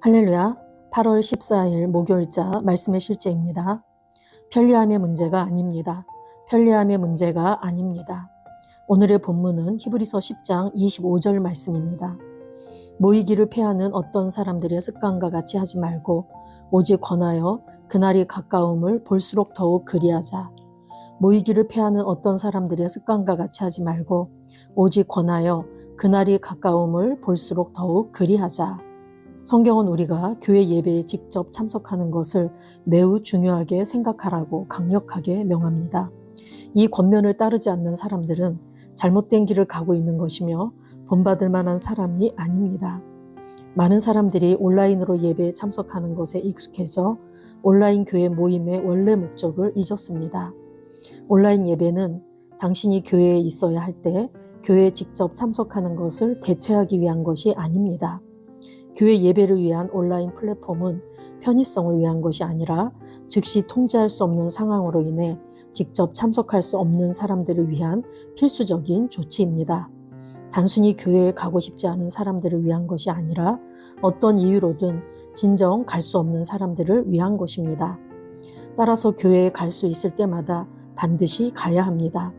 할렐루야. 8월 14일 목요일자 말씀의 실제입니다. 편리함의 문제가 아닙니다. 편리함의 문제가 아닙니다. 오늘의 본문은 히브리서 10장 25절 말씀입니다. 모이기를 패하는 어떤 사람들의 습관과 같이 하지 말고 오직 권하여 그날이 가까움을 볼수록 더욱 그리하자. 모이기를 패하는 어떤 사람들의 습관과 같이 하지 말고 오직 권하여 그날이 가까움을 볼수록 더욱 그리하자. 성경은 우리가 교회 예배에 직접 참석하는 것을 매우 중요하게 생각하라고 강력하게 명합니다. 이 권면을 따르지 않는 사람들은 잘못된 길을 가고 있는 것이며 본받을 만한 사람이 아닙니다. 많은 사람들이 온라인으로 예배에 참석하는 것에 익숙해져 온라인 교회 모임의 원래 목적을 잊었습니다. 온라인 예배는 당신이 교회에 있어야 할 때 교회에 직접 참석하는 것을 대체하기 위한 것이 아닙니다. 교회 예배를 위한 온라인 플랫폼은 편의성을 위한 것이 아니라 즉시 통제할 수 없는 상황으로 인해 직접 참석할 수 없는 사람들을 위한 필수적인 조치입니다. 단순히 교회에 가고 싶지 않은 사람들을 위한 것이 아니라 어떤 이유로든 진정 갈 수 없는 사람들을 위한 것입니다. 따라서 교회에 갈 수 있을 때마다 반드시 가야 합니다.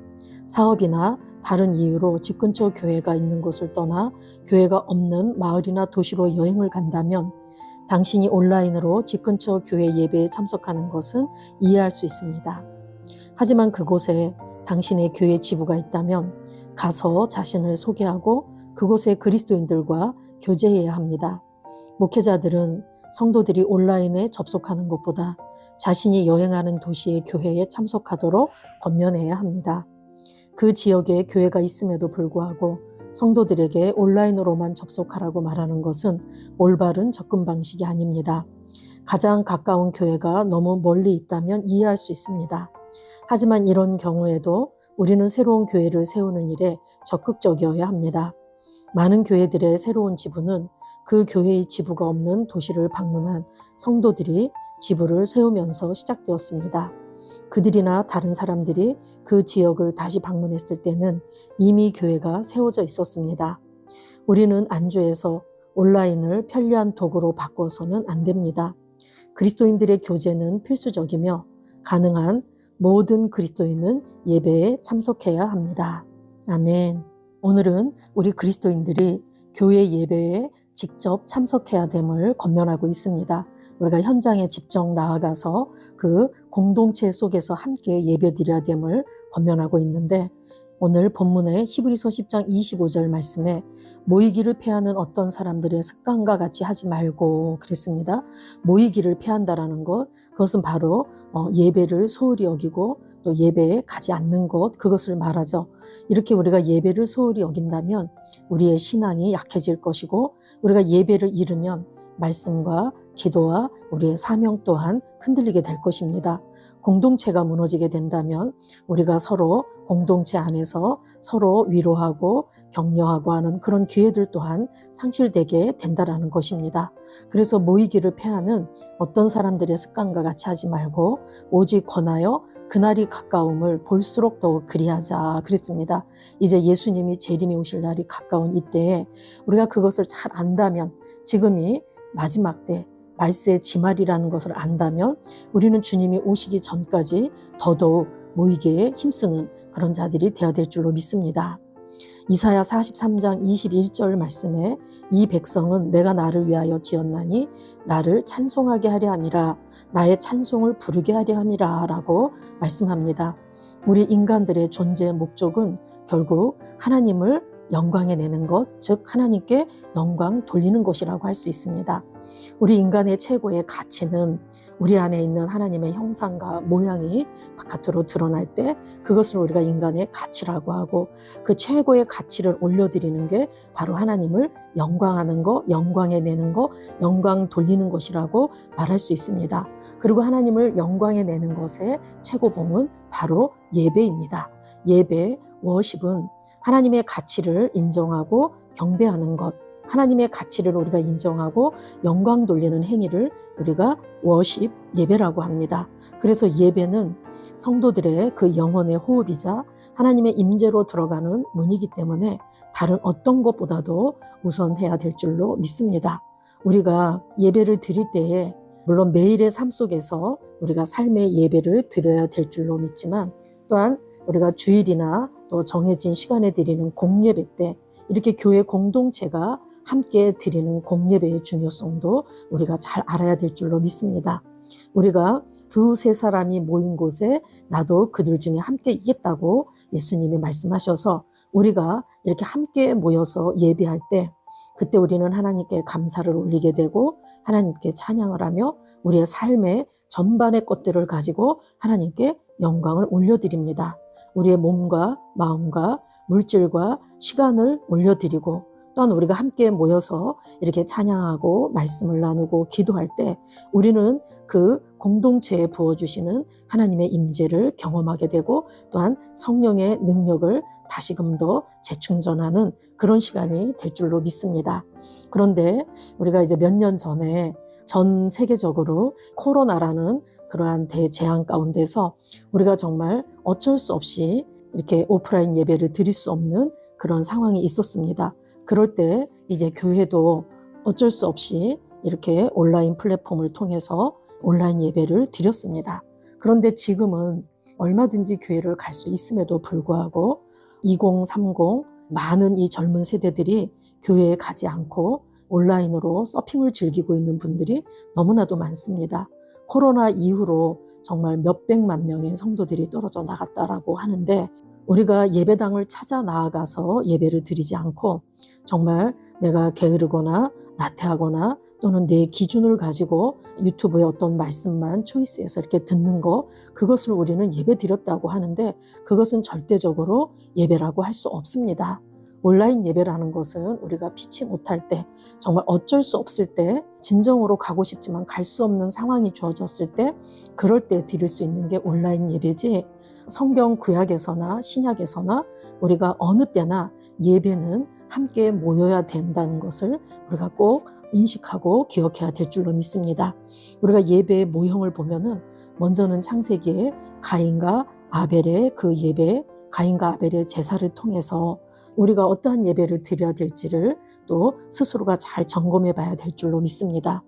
사업이나 다른 이유로 집 근처 교회가 있는 곳을 떠나 교회가 없는 마을이나 도시로 여행을 간다면 당신이 온라인으로 집 근처 교회 예배에 참석하는 것은 이해할 수 있습니다. 하지만 그곳에 당신의 교회 지부가 있다면 가서 자신을 소개하고 그곳의 그리스도인들과 교제해야 합니다. 목회자들은 성도들이 온라인에 접속하는 것보다 자신이 여행하는 도시의 교회에 참석하도록 권면해야 합니다. 그 지역에 교회가 있음에도 불구하고 성도들에게 온라인으로만 접속하라고 말하는 것은 올바른 접근 방식이 아닙니다. 가장 가까운 교회가 너무 멀리 있다면 이해할 수 있습니다. 하지만 이런 경우에도 우리는 새로운 교회를 세우는 일에 적극적이어야 합니다. 많은 교회들의 새로운 지부는 그 교회의 지부가 없는 도시를 방문한 성도들이 지부를 세우면서 시작되었습니다. 그들이나 다른 사람들이 그 지역을 다시 방문했을 때는 이미 교회가 세워져 있었습니다. 우리는 안주해서 온라인을 편리한 도구로 바꿔서는 안 됩니다. 그리스도인들의 교제는 필수적이며 가능한 모든 그리스도인은 예배에 참석해야 합니다. 아멘. 오늘은 우리 그리스도인들이 교회 예배에 직접 참석해야 됨을 권면하고 있습니다. 우리가 현장에 직접 나아가서 그 공동체 속에서 함께 예배드려야 됨을 권면하고 있는데 오늘 본문의 히브리서 10장 25절 말씀에 모이기를 패하는 어떤 사람들의 습관과 같이 하지 말고 그랬습니다. 모이기를 패한다라는 것, 그것은 바로 예배를 소홀히 여기고 또 예배에 가지 않는 것, 그것을 말하죠. 이렇게 우리가 예배를 소홀히 여긴다면 우리의 신앙이 약해질 것이고 우리가 예배를 잃으면 말씀과 기도와 우리의 사명 또한 흔들리게 될 것입니다. 공동체가 무너지게 된다면 우리가 서로 공동체 안에서 서로 위로하고 격려하고 하는 그런 기회들 또한 상실되게 된다라는 것입니다. 그래서 모이기를 패하는 어떤 사람들의 습관과 같이 하지 말고 오직 권하여 그날이 가까움을 볼수록 더욱 그리하자 그랬습니다. 이제 예수님이 재림이 오실 날이 가까운 이때에 우리가 그것을 잘 안다면 지금이 마지막 때 말세의 지말이라는 것을 안다면 우리는 주님이 오시기 전까지 더더욱 모이기에 힘쓰는 그런 자들이 되어야 될 줄로 믿습니다. 이사야 43장 21절 말씀에 이 백성은 내가 나를 위하여 지었나니 나를 찬송하게 하려 함이라 나의 찬송을 부르게 하려 함이라 라고 말씀합니다. 우리 인간들의 존재의 목적은 결국 하나님을 영광에 내는 것, 즉 하나님께 영광 돌리는 것이라고 할 수 있습니다. 우리 인간의 최고의 가치는 우리 안에 있는 하나님의 형상과 모양이 바깥으로 드러날 때 그것을 우리가 인간의 가치라고 하고 그 최고의 가치를 올려드리는 게 바로 하나님을 영광하는 것, 영광에 내는 것, 영광 돌리는 것이라고 말할 수 있습니다. 그리고 하나님을 영광에 내는 것의 최고봉은 바로 예배입니다. 예배, 워십은 하나님의 가치를 인정하고 경배하는 것, 하나님의 가치를 우리가 인정하고 영광 돌리는 행위를 우리가 워십, 예배라고 합니다. 그래서 예배는 성도들의 그 영혼의 호흡이자 하나님의 임재로 들어가는 문이기 때문에 다른 어떤 것보다도 우선해야 될 줄로 믿습니다. 우리가 예배를 드릴 때에 물론 매일의 삶 속에서 우리가 삶의 예배를 드려야 될 줄로 믿지만 또한 우리가 주일이나 또 정해진 시간에 드리는 공예배 때 이렇게 교회 공동체가 함께 드리는 공예배의 중요성도 우리가 잘 알아야 될 줄로 믿습니다. 우리가 두세 사람이 모인 곳에 나도 그들 중에 함께 있겠다고 예수님이 말씀하셔서 우리가 이렇게 함께 모여서 예배할 때 그때 우리는 하나님께 감사를 올리게 되고 하나님께 찬양을 하며 우리의 삶의 전반의 것들을 가지고 하나님께 영광을 올려드립니다. 우리의 몸과 마음과 물질과 시간을 올려드리고 또한 우리가 함께 모여서 이렇게 찬양하고 말씀을 나누고 기도할 때 우리는 그 공동체에 부어주시는 하나님의 임재를 경험하게 되고 또한 성령의 능력을 다시금 더 재충전하는 그런 시간이 될 줄로 믿습니다. 그런데 우리가 이제 몇 년 전에 전 세계적으로 코로나라는 그러한 대재앙 가운데서 우리가 정말 어쩔 수 없이 이렇게 오프라인 예배를 드릴 수 없는 그런 상황이 있었습니다. 그럴 때 이제 교회도 어쩔 수 없이 이렇게 온라인 플랫폼을 통해서 온라인 예배를 드렸습니다. 그런데 지금은 얼마든지 교회를 갈 수 있음에도 불구하고 2030 많은 이 젊은 세대들이 교회에 가지 않고 온라인으로 서핑을 즐기고 있는 분들이 너무나도 많습니다. 코로나 이후로 정말 몇백만 명의 성도들이 떨어져 나갔다라고 하는데 우리가 예배당을 찾아 나아가서 예배를 드리지 않고 정말 내가 게으르거나 나태하거나 또는 내 기준을 가지고 유튜브의 어떤 말씀만 초이스해서 이렇게 듣는 거 그것을 우리는 예배 드렸다고 하는데 그것은 절대적으로 예배라고 할 수 없습니다. 온라인 예배라는 것은 우리가 피치 못할 때 정말 어쩔 수 없을 때 진정으로 가고 싶지만 갈 수 없는 상황이 주어졌을 때 그럴 때 드릴 수 있는 게 온라인 예배지 성경 구약에서나 신약에서나 우리가 어느 때나 예배는 함께 모여야 된다는 것을 우리가 꼭 인식하고 기억해야 될 줄로 믿습니다. 우리가 예배의 모형을 보면은 먼저는 창세기에 가인과 아벨의 그 예배, 가인과 아벨의 제사를 통해서 우리가 어떠한 예배를 드려야 될지를 또 스스로가 잘 점검해 봐야 될 줄로 믿습니다.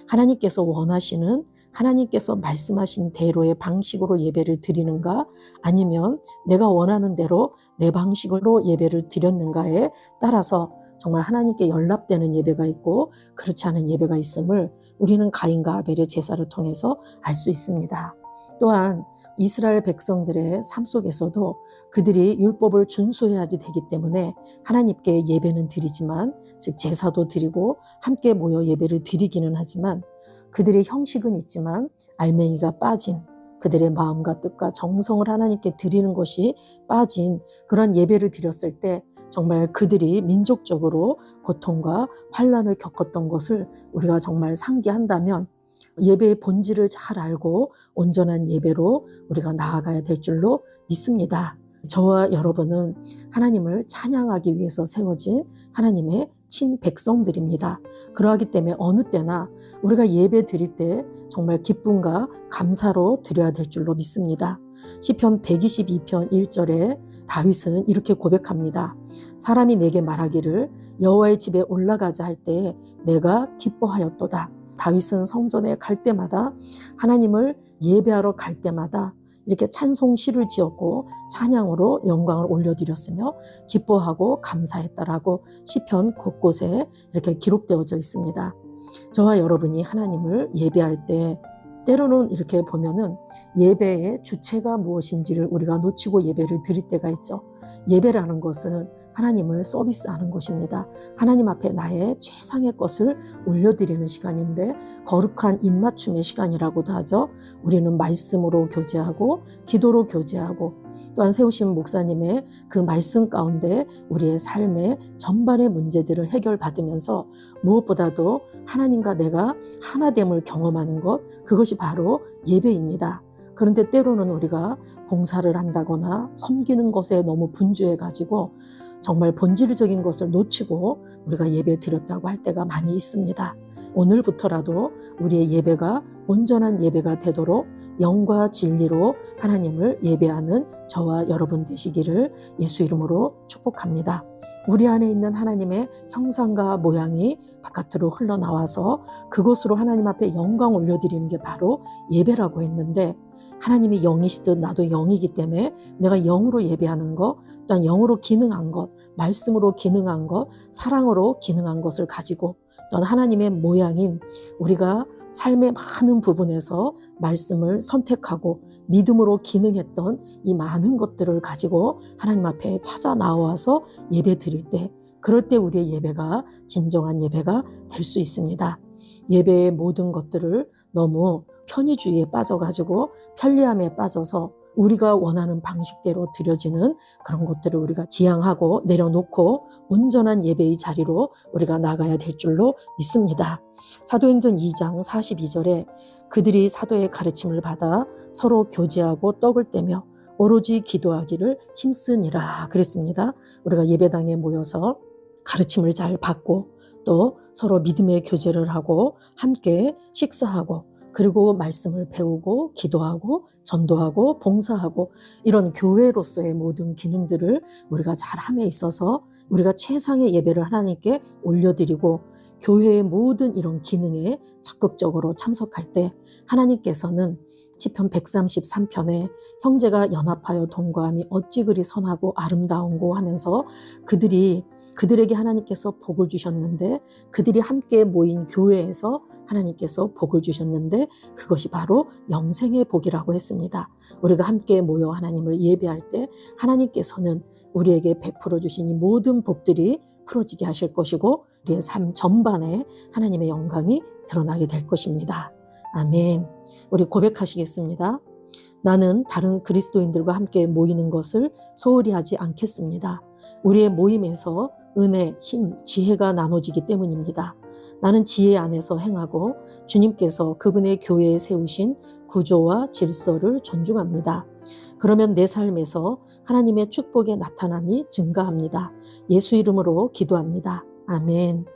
하나님께서 원하시는 하나님께서 말씀하신 대로의 방식으로 예배를 드리는가 아니면 내가 원하는 대로 내 방식으로 예배를 드렸는가에 따라서 정말 하나님께 연락되는 예배가 있고 그렇지 않은 예배가 있음을 우리는 가인과 아벨의 제사를 통해서 알 수 있습니다. 또한 이스라엘 백성들의 삶 속에서도 그들이 율법을 준수해야지 되기 때문에 하나님께 예배는 드리지만 즉 제사도 드리고 함께 모여 예배를 드리기는 하지만 그들의 형식은 있지만 알맹이가 빠진 그들의 마음과 뜻과 정성을 하나님께 드리는 것이 빠진 그런 예배를 드렸을 때 정말 그들이 민족적으로 고통과 환난을 겪었던 것을 우리가 정말 상기한다면 예배의 본질을 잘 알고 온전한 예배로 우리가 나아가야 될 줄로 믿습니다. 저와 여러분은 하나님을 찬양하기 위해서 세워진 하나님의 친백성들입니다. 그러하기 때문에 어느 때나 우리가 예배 드릴 때 정말 기쁨과 감사로 드려야 될 줄로 믿습니다. 시편 122편 1절에 다윗은 이렇게 고백합니다. 사람이 내게 말하기를 여호와의 집에 올라가자 할 때에 내가 기뻐하였도다. 다윗은 성전에 갈 때마다 하나님을 예배하러 갈 때마다 이렇게 찬송시를 지었고 찬양으로 영광을 올려드렸으며 기뻐하고 감사했다라고 시편 곳곳에 이렇게 기록되어져 있습니다. 저와 여러분이 하나님을 예배할 때 때로는 이렇게 보면은 예배의 주체가 무엇인지를 우리가 놓치고 예배를 드릴 때가 있죠. 예배라는 것은 하나님을 서비스하는 것입니다. 하나님 앞에 나의 최상의 것을 올려드리는 시간인데 거룩한 입맞춤의 시간이라고도 하죠. 우리는 말씀으로 교제하고 기도로 교제하고 또한 세우신 목사님의 그 말씀 가운데 우리의 삶의 전반의 문제들을 해결받으면서 무엇보다도 하나님과 내가 하나됨을 경험하는 것 그것이 바로 예배입니다. 그런데 때로는 우리가 봉사를 한다거나 섬기는 것에 너무 분주해가지고 정말 본질적인 것을 놓치고 우리가 예배 드렸다고 할 때가 많이 있습니다. 오늘부터라도 우리의 예배가 온전한 예배가 되도록 영과 진리로 하나님을 예배하는 저와 여러분 되시기를 예수 이름으로 축복합니다. 우리 안에 있는 하나님의 형상과 모양이 바깥으로 흘러나와서 그것으로 하나님 앞에 영광 올려드리는 게 바로 예배라고 했는데, 하나님이 영이시듯 나도 영이기 때문에 내가 영으로 예배하는 것, 또한 영으로 기능한 것, 말씀으로 기능한 것, 사랑으로 기능한 것을 가지고, 또한 하나님의 모양인 우리가 삶의 많은 부분에서 말씀을 선택하고 믿음으로 기능했던 이 많은 것들을 가지고 하나님 앞에 찾아 나와서 예배 드릴 때, 그럴 때 우리의 예배가 진정한 예배가 될 수 있습니다. 예배의 모든 것들을 너무 편의주의에 빠져가지고 편리함에 빠져서 우리가 원하는 방식대로 드려지는 그런 것들을 우리가 지향하고 내려놓고 온전한 예배의 자리로 우리가 나가야 될 줄로 믿습니다. 사도행전 2장 42절에 그들이 사도의 가르침을 받아 서로 교제하고 떡을 떼며 오로지 기도하기를 힘쓰니라 그랬습니다. 우리가 예배당에 모여서 가르침을 잘 받고 또 서로 믿음의 교제를 하고 함께 식사하고 그리고 말씀을 배우고 기도하고 전도하고 봉사하고 이런 교회로서의 모든 기능들을 우리가 잘함에 있어서 우리가 최상의 예배를 하나님께 올려드리고 교회의 모든 이런 기능에 적극적으로 참석할 때 하나님께서는 시편 133편에 형제가 연합하여 동거함이 어찌 그리 선하고 아름다운고 하면서 그들에게 하나님께서 복을 주셨는데, 그들이 함께 모인 교회에서 하나님께서 복을 주셨는데 그것이 바로 영생의 복이라고 했습니다. 우리가 함께 모여 하나님을 예배할 때 하나님께서는 우리에게 베풀어 주신 이 모든 복들이 풀어지게 하실 것이고 우리의 삶 전반에 하나님의 영광이 드러나게 될 것입니다. 아멘. 우리 고백하시겠습니다. 나는 다른 그리스도인들과 함께 모이는 것을 소홀히 하지 않겠습니다. 우리의 모임에서 은혜, 힘, 지혜가 나눠지기 때문입니다. 나는 지혜 안에서 행하고 주님께서 그분의 교회에 세우신 구조와 질서를 존중합니다. 그러면 내 삶에서 하나님의 축복의 나타남이 증가합니다. 예수 이름으로 기도합니다. 아멘.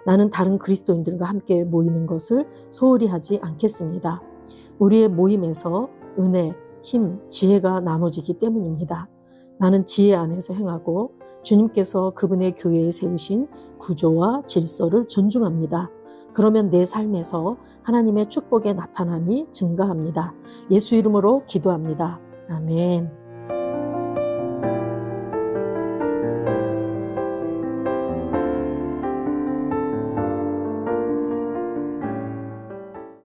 나는 다른 그리스도인들과 함께 모이는 것을 소홀히 하지 않겠습니다. 우리의 모임에서 은혜, 힘, 지혜가 나눠지기 때문입니다. 나는 지혜 안에서 행하고 주님께서 그분의 교회에 세우신 구조와 질서를 존중합니다. 그러면 내 삶에서 하나님의 축복의 나타남이 증가합니다. 예수 이름으로 기도합니다. 아멘.